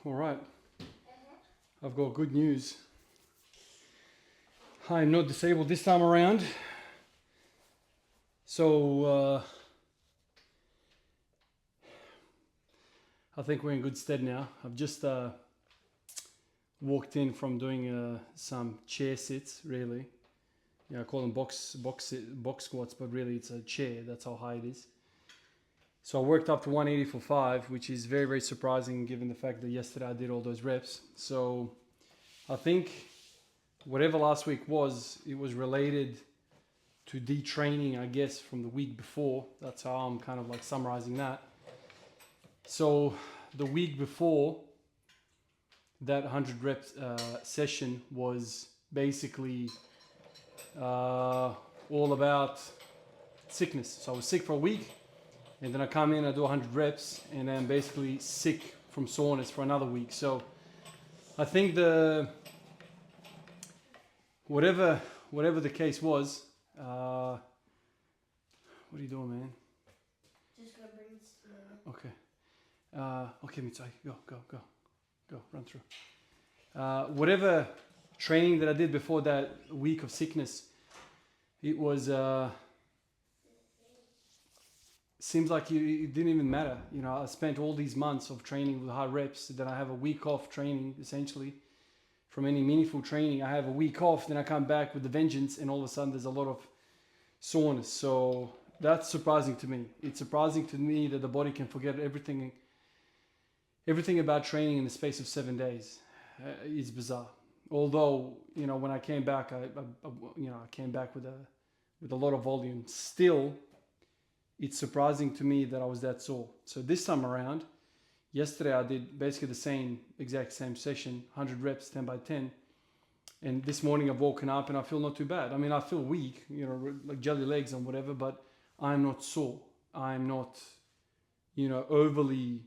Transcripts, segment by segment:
All right. I've got good news. I'm not disabled this time around. So I think we're in good stead now. I've just walked in from doing some chair sits, really. Yeah, I call them box squats, but really it's a chair. That's how high it is. So I worked up to 180 for 5, which is very, very surprising given the fact that yesterday I did all those reps. So I think whatever last week was, it was related to detraining, I guess, from the week before. That's how I'm kind of like summarizing that. So the week before, that 100 reps session was basically all about sickness. So I was sick for a week, and then I come in, I do 100 reps, and then basically sick from soreness for another week. So I think whatever the case was, what are you doing, man? Just gonna bring this together. Okay. Okay, Mitsai, go, run through. Whatever training that I did before that week of sickness, it was, seems like it didn't even matter. You know, I spent all these months of training with high reps, then I have a week off training, essentially. From any meaningful training, I have a week off, then I come back with the vengeance, and all of a sudden there's a lot of soreness. So that's surprising to me. It's surprising to me that the body can forget everything about training in the space of 7 days. It's bizarre. Although, you know, when I came back, I came back with a lot of volume. Still, it's surprising to me that I was that sore. So this time around, yesterday I did basically the exact same session, 100 reps, 10 by 10. And this morning I've woken up and I feel not too bad. I mean, I feel weak, you know, like jelly legs and whatever, but I'm not sore. I'm not, you know, overly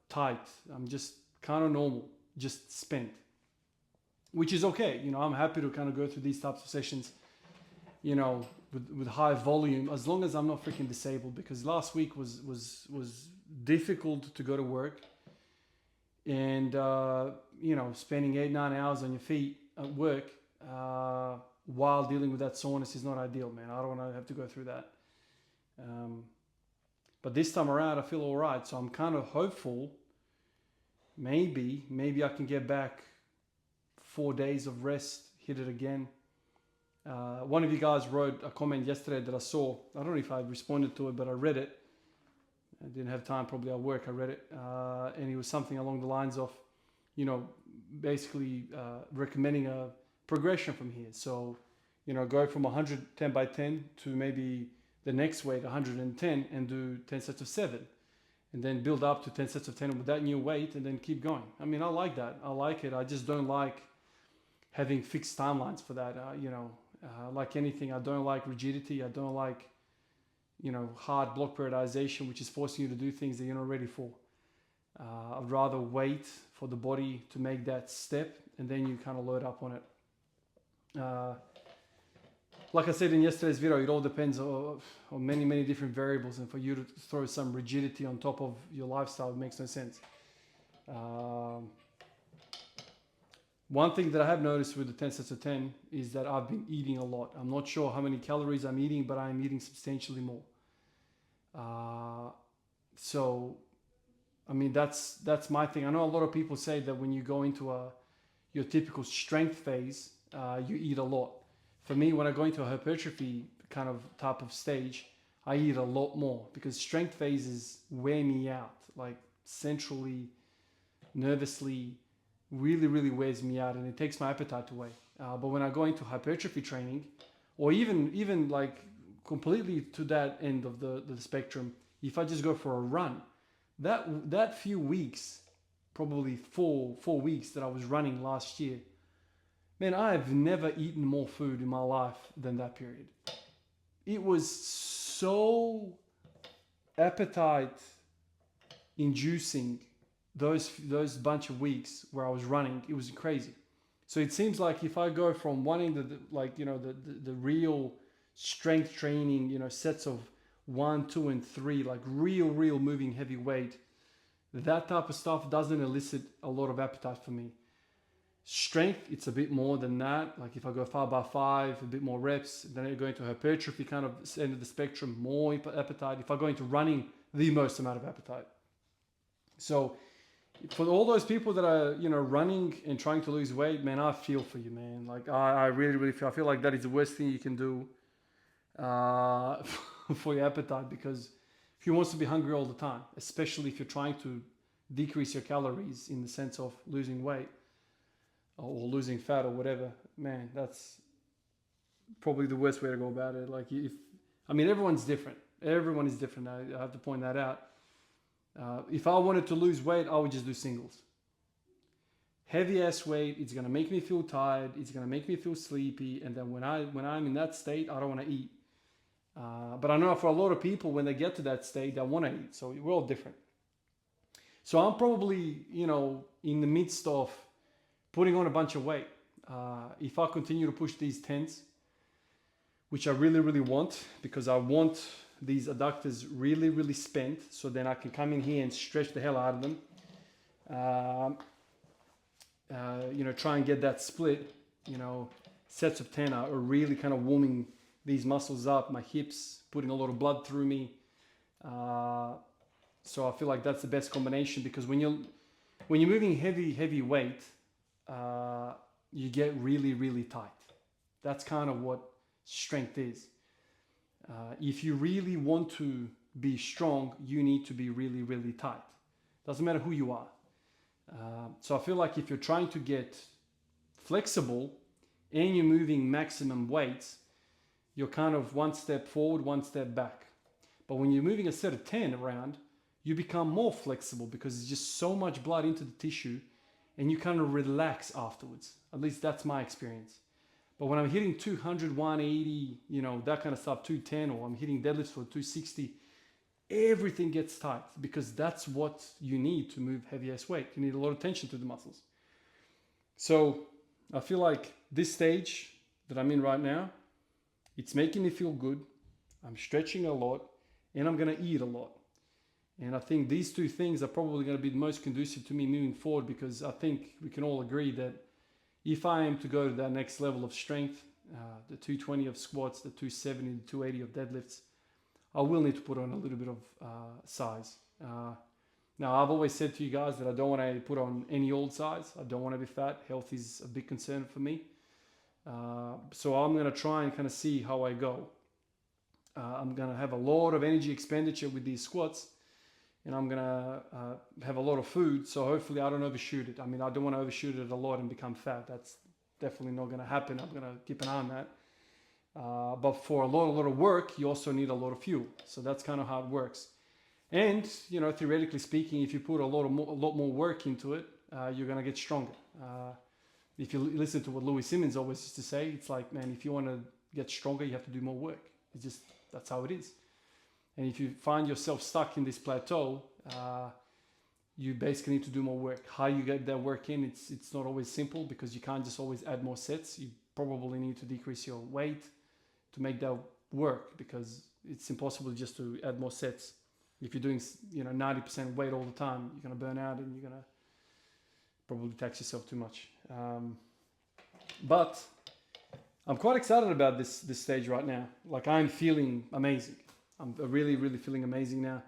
tight. I'm just kind of normal, just spent, which is okay. You know, I'm happy to kind of go through these types of sessions, you know, with high volume, as long as I'm not freaking disabled, because last week was difficult to go to work, and you know, spending 8-9 hours on your feet at work while dealing with that soreness is not ideal, man. I don't want to have to go through that. But this time around, I feel all right, so I'm kind of hopeful. Maybe I can get back 4 days of rest, hit it again. One of you guys wrote a comment yesterday that I saw. I don't know if I responded to it, but I read it. I didn't have time, probably at work. I read it, and it was something along the lines of, you know, basically recommending a progression from here. So, you know, go from 110 by 10 to maybe the next weight, 110, and do 10 sets of 7. And then build up to 10 sets of 10 with that new weight, and then keep going. I mean, I like that. I like it. I just don't like having fixed timelines for that. You know, like anything, I don't like rigidity. I don't like, you know, hard block periodization, which is forcing you to do things that you're not ready for. I'd rather wait for the body to make that step, and then you kind of load up on it. Like I said in yesterday's video, it all depends on many different variables, and for you to throw some rigidity on top of your lifestyle, it makes no sense. One thing that I have noticed with the 10 sets of 10 is that I've been eating a lot. I'm not sure how many calories I'm eating, but I'm eating substantially more. So, I mean, that's my thing. I know a lot of people say that when you go into your typical strength phase, you eat a lot. For me, when I go into a hypertrophy kind of type of stage, I eat a lot more, because strength phases wear me out, like centrally, nervously, really wears me out, and it takes my appetite away. But when I go into hypertrophy training, or even like completely to that end of the spectrum, if I just go for a run, that few weeks, probably four weeks that I was running last year, man, I have never eaten more food in my life than that period. It was so appetite inducing, those bunch of weeks where I was running. It was crazy. So it seems like if I go from wanting the real strength training, you know, sets of 1, 2, and 3, like real moving heavy weight, that type of stuff doesn't elicit a lot of appetite for me. Strength, it's a bit more than that. Like if I go 5x5, a bit more reps, then I go into hypertrophy kind of end of the spectrum, more appetite. If I go into running, the most amount of appetite. So for all those people that are, you know, running and trying to lose weight, man, I feel for you, man. Like I really, really feel. I feel like that is the worst thing you can do for your appetite, because if you want to be hungry all the time, especially if you're trying to decrease your calories in the sense of losing weight or losing fat or whatever, man, that's probably the worst way to go about it. Like I mean, everyone's different. Everyone is different. I have to point that out. If I wanted to lose weight, I would just do singles. Heavy ass weight, it's gonna make me feel tired. It's gonna make me feel sleepy, and then when I'm in that state, I don't want to eat. But I know for a lot of people, when they get to that state, they want to eat. So we're all different. So I'm probably, you know, in the midst of putting on a bunch of weight. If I continue to push these 10s, which I really, really want, because I want these adductors really, really spent, so then I can come in here and stretch the hell out of them. You know, try and get that split. You know, sets of 10 are really kind of warming these muscles up, my hips, putting a lot of blood through me. So I feel like that's the best combination, because when you're moving heavy weight, you get really, really tight. That's kind of what strength is. If you really want to be strong, you need to be really, really tight. Doesn't matter who you are. So I feel like if you're trying to get flexible and you're moving maximum weights, you're kind of one step forward, one step back. But when you're moving a set of 10 around, you become more flexible, because there's just so much blood into the tissue and you kind of relax afterwards. At least that's my experience. But when I'm hitting 200, 180, you know, that kind of stuff, 210, or I'm hitting deadlifts for 260, everything gets tight, because that's what you need to move heavy ass weight. You need a lot of tension to the muscles. So I feel like this stage that I'm in right now, it's making me feel good. I'm stretching a lot and I'm going to eat a lot. And I think these two things are probably going to be the most conducive to me moving forward, because I think we can all agree that if I am to go to that next level of strength, the 220 of squats, the 270, the 280 of deadlifts, I will need to put on a little bit of size. Now, I've always said to you guys that I don't want to put on any old size. I don't want to be fat. Health is a big concern for me. So I'm going to try and kind of see how I go. I'm going to have a lot of energy expenditure with these squats, and I'm going to have a lot of food. So hopefully I don't overshoot it. I mean, I don't want to overshoot it a lot and become fat. That's definitely not going to happen. I'm going to keep an eye on that. But for a lot of work, you also need a lot of fuel. So that's kind of how it works. And, you know, theoretically speaking, if you put a lot more work into it, you're going to get stronger. If you listen to what Louis Simmons always used to say, it's like, man, if you want to get stronger, you have to do more work. It's just, that's how it is. And if you find yourself stuck in this plateau, you basically need to do more work. How you get that work in, it's not always simple, because you can't just always add more sets. You probably need to decrease your weight to make that work, because it's impossible just to add more sets. If you're doing, you know, 90% weight all the time, you're going to burn out and you're going to probably tax yourself too much. But I'm quite excited about this stage right now. Like, I'm feeling amazing. I'm really, really feeling amazing now.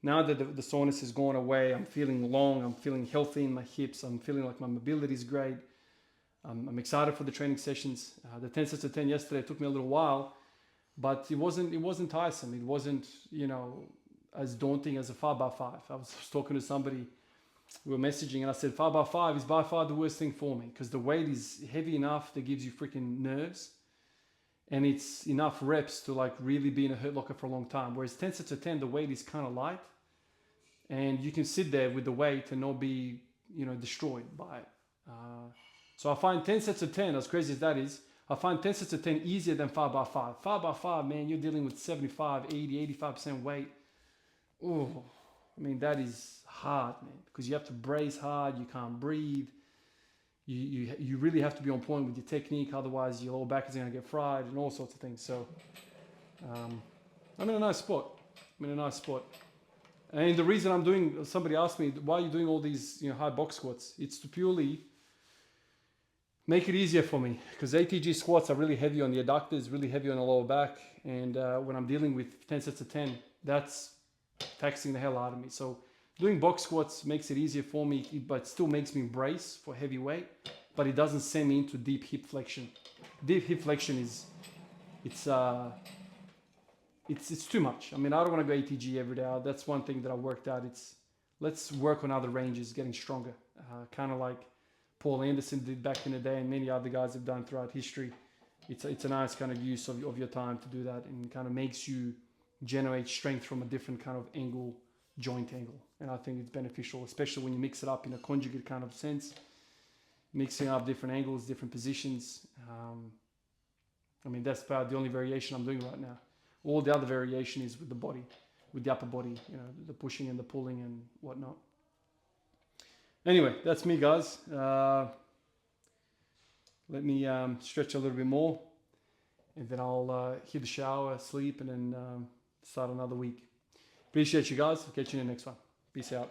Now that the soreness has gone away, I'm feeling long. I'm feeling healthy in my hips. I'm feeling like my mobility is great. I'm excited for the training sessions. The 10 sets of 10 yesterday took me a little while, but it wasn't tiresome. It wasn't, you know, as daunting as a 5x5. I was talking to somebody, we were messaging, and I said 5x5 is by far the worst thing for me, because the weight is heavy enough that gives you freaking nerves, and it's enough reps to like really be in a hurt locker for a long time. Whereas 10 sets of 10, the weight is kind of light, and you can sit there with the weight and not be, you know, destroyed by it. So I find 10 sets of 10, as crazy as that is, I find 10 sets of 10 easier than 5x5. 5x5, man, you're dealing with 75, 80, 85% weight. Oh, I mean, that is hard, man, because you have to brace hard, you can't breathe. You really have to be on point with your technique, otherwise your lower back is going to get fried and all sorts of things. So I'm in a nice spot. And the reason I'm doing, somebody asked me, why are you doing all these, high box squats? It's to purely make it easier for me, because ATG squats are really heavy on the adductors, really heavy on the lower back. And when I'm dealing with 10 sets of 10, that's taxing the hell out of me. So doing box squats makes it easier for me, but still makes me brace for heavy weight, but it doesn't send me into deep hip flexion. Deep hip flexion it's too much. I mean, I don't want to go ATG every day. That's one thing that I worked out. Let's work on other ranges, getting stronger. Kind of like Paul Anderson did back in the day, and many other guys have done throughout history. It's a nice kind of use of your time to do that, and kind of makes you generate strength from a different kind of angle, joint angle. And I think it's beneficial, especially when you mix it up in a conjugate kind of sense, mixing up different angles, different positions. I mean, that's about the only variation I'm doing right now. All the other variation is with the body, with the upper body, the pushing and the pulling and whatnot. Anyway, that's me, guys. Let me stretch a little bit more, and then I'll hit the shower, sleep, and then start another week. Appreciate you guys. I'll catch you in the next one. Peace out.